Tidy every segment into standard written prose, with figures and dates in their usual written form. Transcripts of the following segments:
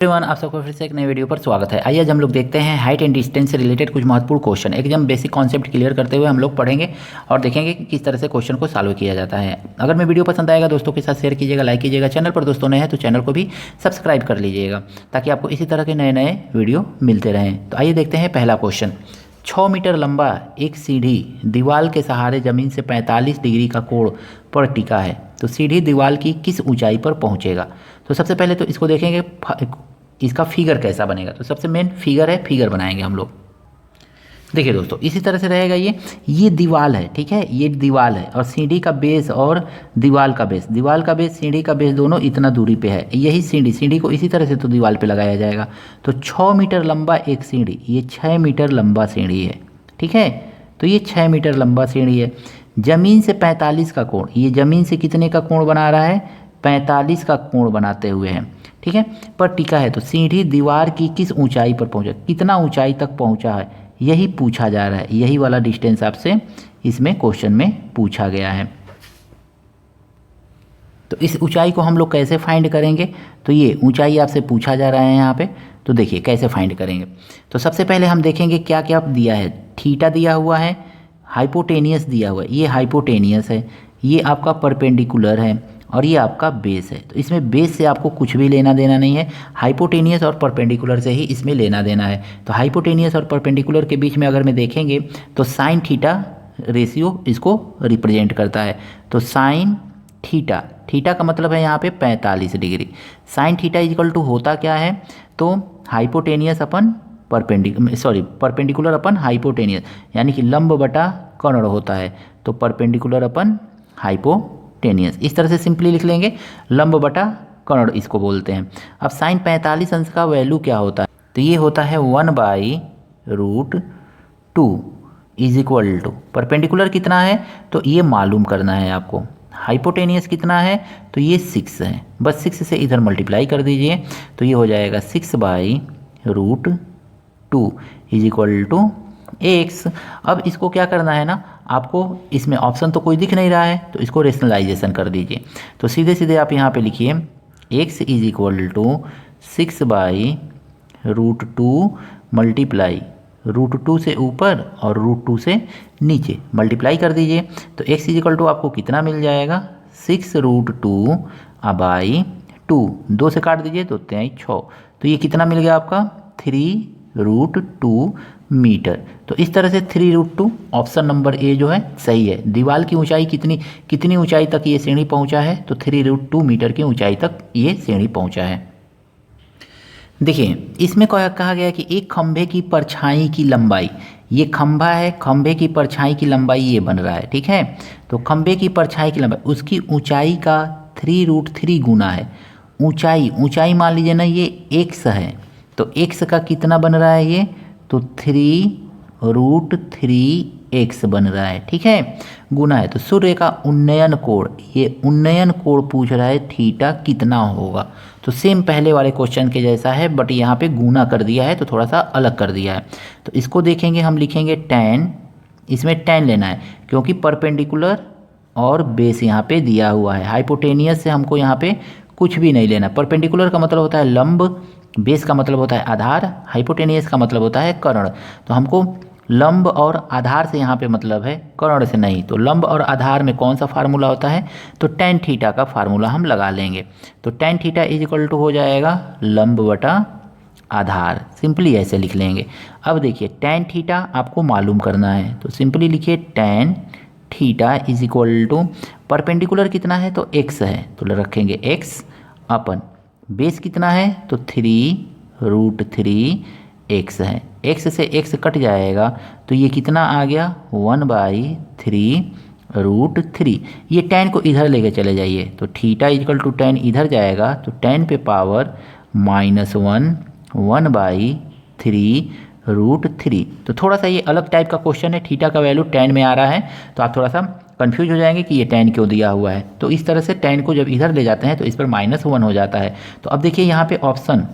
Everyone, आप सबको फिर से एक नए वीडियो पर स्वागत है। आइए आज हम लोग देखते हैं हाइट एंड डिस्टेंस से रिलेटेड कुछ महत्वपूर्ण क्वेश्चन एकदम बेसिक कॉन्सेप्ट क्लियर करते हुए हम लोग पढ़ेंगे और देखेंगे कि किस तरह से क्वेश्चन को सॉल्व किया जाता है। अगर मैं वीडियो पसंद आएगा दोस्तों के साथ शेयर कीजिएगा, लाइक कीजिएगा। चैनल पर दोस्तों नए हैं तो चैनल को भी सब्सक्राइब कर लीजिएगा ताकि आपको इसी तरह के नए नए वीडियो मिलते रहें। तो आइए देखते हैं पहला क्वेश्चन। 6 मीटर लंबा एक सीढ़ी दीवार के सहारे ज़मीन से 45 डिग्री का कोण पर टिका है, तो सीढ़ी दीवार की किस ऊंचाई पर पहुंचेगा। तो सबसे पहले तो इसको देखेंगे इसका फिगर कैसा बनेगा। तो सबसे मेन फिगर है, फिगर बनाएंगे हम लोग। देखिए दोस्तों, इसी तरह से रहेगा। ये दीवार है, ठीक है, ये दीवार है और सीढ़ी का बेस और दीवार का बेस सीढ़ी का बेस दोनों इतना दूरी पे है। यही सीढ़ी को इसी तरह से तो दीवार पे लगाया जाएगा। तो 6 मीटर लंबा एक सीढ़ी, ये 6 मीटर लंबा सीढ़ी है, ठीक है। तो ये 6 मीटर लंबा सीढ़ी है। ज़मीन से 45 का कोण, ये ज़मीन से कितने का कोण बना रहा है, 45 का कोण बनाते हुए है, ठीक है, पर टिका है। तो सीढ़ी दीवार की किस ऊंचाई पर पहुंचा, कितना ऊंचाई तक पहुंचा है, यही पूछा जा रहा है। यही वाला डिस्टेंस आपसे इसमें क्वेश्चन में पूछा गया है। तो इस ऊंचाई को हम लोग कैसे फाइंड करेंगे। तो ये ऊंचाई आपसे पूछा जा रहा है यहाँ पे। तो देखिए कैसे फाइंड करेंगे। तो सबसे पहले हम देखेंगे क्या क्या दिया है। थीटा दिया हुआ है, हाइपोटेनियस दिया हुआ है, ये हाइपोटेनियस है, ये आपका परपेंडिकुलर है और ये आपका बेस है। तो इसमें बेस से आपको कुछ भी लेना देना नहीं है, हाइपोटेनियस और परपेंडिकुलर से ही इसमें लेना देना है। तो हाइपोटेनियस और परपेंडिकुलर के बीच में अगर मैं देखेंगे तो साइन थीटा रेशियो इसको रिप्रेजेंट करता है। तो साइन थीटा, थीटा का मतलब है यहाँ पे 45 degree. Sine theta equal to होता क्या है, तो hypotenuse upon perpendicular upon hypotenuse, यानी कि लंब बटा कर्ण होता है। तो परपेंडिकुलर अपन हाइपोटेनियस, इस तरह से सिंपली लिख लेंगे, लंब बटा कर्ण इसको बोलते हैं। अब साइन 45 अंश का वैल्यू क्या होता है, तो ये होता है 1/√2 इज इक्वल टू, परपेंडिकुलर कितना है तो ये मालूम करना है आपको, हाइपोटेनियस कितना है तो ये 6 है, बस 6 से इधर मल्टीप्लाई कर दीजिए। तो ये हो जाएगा 6/√2 इज इक्वल टू x। अब इसको क्या करना है ना, आपको इसमें ऑप्शन तो कोई दिख नहीं रहा है तो इसको रेशनलाइजेशन कर दीजिए। तो सीधे सीधे आप यहाँ पे लिखिए x is equal to 6/√2 multiply √2 से ऊपर और √2 से नीचे मल्टीप्लाई कर दीजिए। तो x इज इक्वल टू आपको कितना मिल जाएगा, 6√2/2, 2 से काट दीजिए तो 6। तो ये कितना मिल गया आपका, 3√2 मीटर। तो इस तरह से 3√2 ऑप्शन नंबर ए जो है सही है। दीवार की ऊंचाई कितनी ऊंचाई तक ये सीढ़ी पहुंचा है, तो 3√2 मीटर की ऊंचाई तक ये सीढ़ी पहुंचा है। देखिए इसमें कहा गया कि एक खंभे की परछाई की लंबाई, ये खंभा है, खंभे की परछाई की लंबाई ये बन रहा है, ठीक है। तो खंभे की परछाई की लंबाई उसकी ऊंचाई का 3√3 गुना है। ऊंचाई मान लीजिए ना ये x है, तो x का कितना बन रहा है ये, तो 3√3x बन रहा है, ठीक है, गुना है। तो सूर्य का उन्नयन कोण, ये उन्नयन कोण पूछ रहा है थीटा कितना होगा। तो सेम पहले वाले क्वेश्चन के जैसा है, बट यहाँ पे गुना कर दिया है तो थोड़ा सा अलग कर दिया है। तो इसको देखेंगे, हम लिखेंगे tan, इसमें tan लेना है क्योंकि परपेंडिकुलर और बेस यहाँ पे दिया हुआ है। हाइपोटेनियस से हमको यहाँ पे कुछ भी नहीं लेना। परपेंडिकुलर का मतलब होता है लंब, बेस का मतलब होता है आधार, हाइपोटेनियस का मतलब होता है कर्ण। तो हमको लंब और आधार से यहाँ पे मतलब है, कर्ण से नहीं। तो लंब और आधार में कौन सा फार्मूला होता है, तो tan थीटा का फार्मूला हम लगा लेंगे। तो tan theta is equal to हो जाएगा लंब बटा आधार, सिंपली ऐसे लिख लेंगे। अब देखिए tan थीटा आपको मालूम करना है, तो सिंपली लिखिए tan theta is equal to, perpendicular कितना है तो x है, तो रखेंगे x अपन, बेस कितना है तो 3√3x है, x से x कट जाएगा तो ये कितना आ गया 1/3√3। ये tan को इधर लेके चले जाइए, तो थीटा इक्वल टू tan इधर जाएगा तो tan पे पावर -1 1/3√3। तो थोड़ा सा ये अलग टाइप का क्वेश्चन है, थीटा का वैल्यू tan में आ रहा है तो आप थोड़ा सा कंफ्यूज हो जाएंगे कि ये tan क्यों दिया हुआ है। तो इस तरह से tan को जब इधर ले जाते हैं तो इस पर -1 हो जाता है। तो अब देखिए यहाँ पे ऑप्शन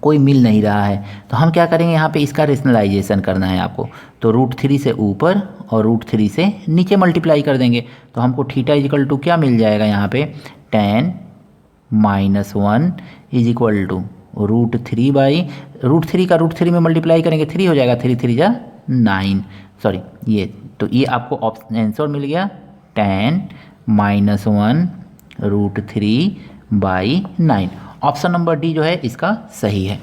कोई मिल नहीं रहा है, तो हम क्या करेंगे, यहाँ पे इसका रेशनलाइजेशन करना है आपको। तो √3 से ऊपर और √3 से नीचे मल्टीप्लाई कर देंगे तो हमको थीटा इक्वल टू क्या मिल जाएगा, यहाँ पे tan -1 इज इक्वल टू √3 का √3 में मल्टीप्लाई करेंगे 3 हो जाएगा, 3 3 जा 9, सॉरी ये, तो ये आपको आंसर मिल गया 10 - 1 √3/9। ऑप्शन नंबर डी जो है इसका सही है।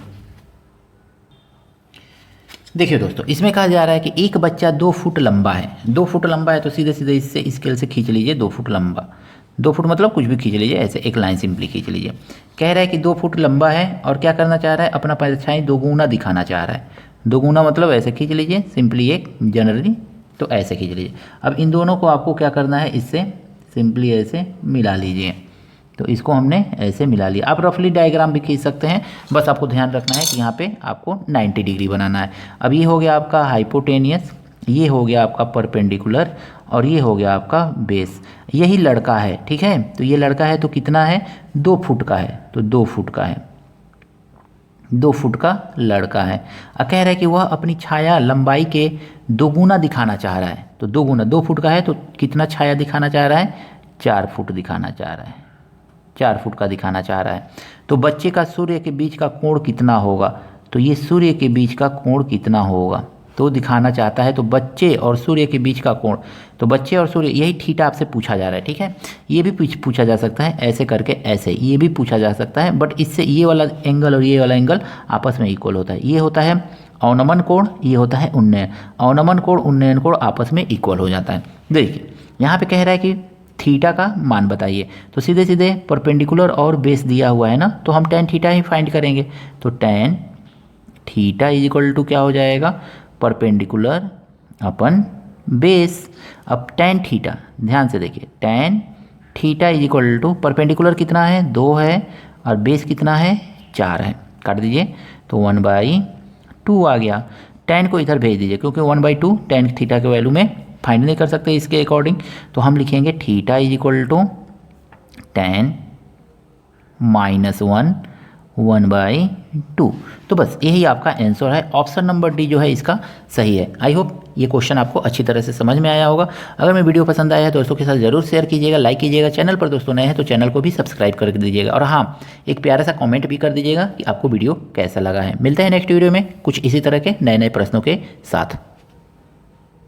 देखिए दोस्तों, इसमें कहा जा रहा है कि एक बच्चा 2 फुट लंबा है, 2 फुट लंबा है तो सीधे सीधे इससे स्केल से खींच लीजिए 2 फुट लंबा, 2 फुट मतलब कुछ भी खींच लीजिए, ऐसे एक लाइन सिंपली खींच लीजिए। कह रहा है कि 2 फुट लंबा है और क्या करना चाह रहा है, अपना परछाई दोगुना दिखाना चाह रहा है। दोगुना मतलब ऐसे खींच लीजिए सिंपली, एक जनरली तो ऐसे खींच लीजिए। अब इन दोनों को आपको क्या करना है, इससे सिंपली ऐसे मिला लीजिए। तो इसको हमने ऐसे मिला लिया। आप रफली डायग्राम भी खींच सकते हैं, बस आपको ध्यान रखना है कि यहाँ पे आपको 90 डिग्री बनाना है। अब ये हो गया आपका हाइपोटेनियस, ये हो गया आपका परपेंडिकुलर और ये हो गया आपका बेस। यही लड़का है, ठीक है। तो ये लड़का है तो कितना है, 2 फुट का है, तो 2 फुट का है, 2 फुट का लड़का है। कह रहा है कि वह अपनी छाया लंबाई के दोगुना दिखाना चाह रहा है। तो दोगुना, 2 फुट का है तो कितना छाया दिखाना चाह रहा है, 4 फुट दिखाना चाह रहा है, 4 फुट का दिखाना चाह रहा है। तो बच्चे का सूर्य के बीच का कोण कितना होगा, तो ये सूर्य के बीच का कोण कितना होगा तो दिखाना चाहता है। तो बच्चे और सूर्य के बीच का कोण, तो बच्चे और सूर्य, यही थीटा आपसे पूछा जा रहा है, ठीक है। ये भी पूछा जा सकता है ऐसे करके, ऐसे ये भी पूछा जा सकता है, बट इससे ये वाला एंगल और ये वाला एंगल आपस में इक्वल होता है। ये होता है अवनमन कोण, ये होता है उन्नयन। अवनमन कोण उन्नयन कोण आपस में इक्वल हो जाता है। देखिए यहाँ पे कह रहा है कि थीटा का मान बताइए, तो सीधे सीधे परपेंडिकुलर और बेस दिया हुआ है ना, तो हम tan थीटा ही फाइंड करेंगे। तो tan theta is equal to क्या हो जाएगा, परपेंडिकुलर अपन बेस। अब tan थीटा ध्यान से देखिए, tan theta is equal to perpendicular कितना है, 2 है और बेस कितना है, 4 है। काट दीजिए तो 1/2 आ गया। tan को इधर भेज दीजिए क्योंकि 1/2 tan थीटा के वैल्यू में फाइंड नहीं कर सकते इसके अकॉर्डिंग, तो हम लिखेंगे theta is equal to tan - 1/2। तो बस यही आपका आंसर है। ऑप्शन नंबर डी जो है इसका सही है। आई होप ये क्वेश्चन आपको अच्छी तरह से समझ में आया होगा। अगर मैं वीडियो पसंद आया है दोस्तों के साथ जरूर शेयर कीजिएगा, लाइक कीजिएगा। चैनल पर दोस्तों नए हैं तो चैनल को भी सब्सक्राइब कर दीजिएगा, और हाँ, एक प्यारा सा कमेंट भी कर दीजिएगा कि आपको वीडियो कैसा लगा है। मिलते हैं नेक्स्ट वीडियो में कुछ इसी तरह के नए नए प्रश्नों के साथ।